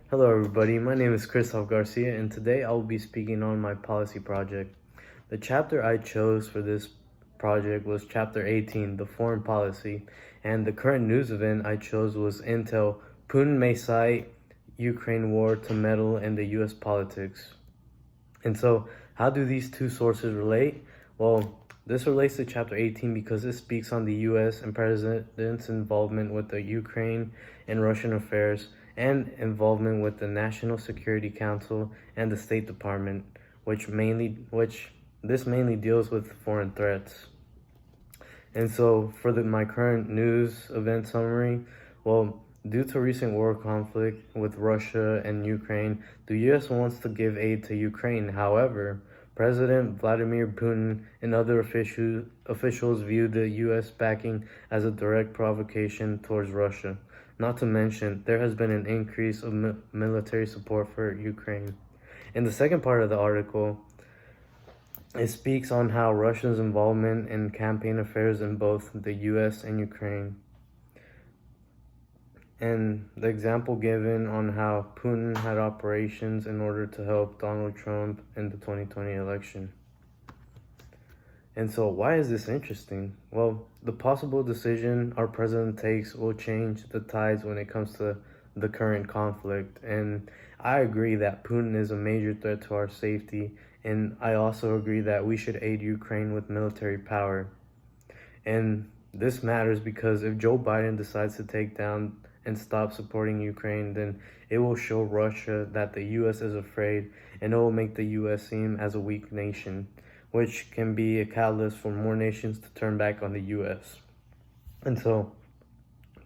Hello everybody, my name is Christoph Garcia and today I will be speaking on my policy project. The chapter I chose for this project was chapter 18, the foreign policy, and the current news event I chose was Intel, Putin may cite Ukraine war to meddle in the US politics. And so how do these two sources relate? Well, this relates to chapter 18 because it speaks on the US and president's involvement with the Ukraine and Russian affairs and involvement with the National Security Council and the State Department, which this mainly deals with foreign threats. And so for my current news event summary, well, due to recent war conflict with Russia and Ukraine, the U.S. wants to give aid to Ukraine. However, President Vladimir Putin and other officials view the U.S. backing as a direct provocation towards Russia. Not to mention, there has been an increase of military support for Ukraine. In the second part of the article, it speaks on how Russia's involvement in campaign affairs in both the US and Ukraine. And the example given on how Putin had operations in order to help Donald Trump in the 2020 election. And so why is this interesting? Well, the possible decision our president takes will change the tides when it comes to the current conflict. And I agree that Putin is a major threat to our safety. And I also agree that we should aid Ukraine with military power. And this matters because if Joe Biden decides to take down and stop supporting Ukraine, then it will show Russia that the US is afraid, and it will make the US seem as a weak nation, which can be a catalyst for more nations to turn back on the US. And so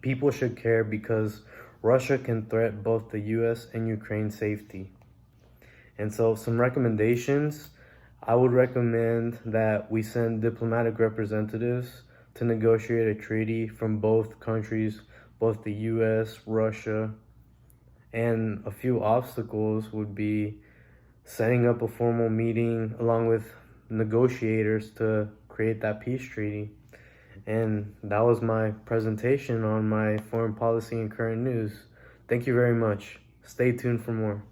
people should care because Russia can threaten both the US and Ukraine's safety. And so some recommendations, I would recommend that we send diplomatic representatives to negotiate a treaty from both countries, both the US, Russia, and a few obstacles would be setting up a formal meeting along with negotiators to create that peace treaty. And that was my presentation on my foreign policy and current news. Thank you very much. Stay tuned for more.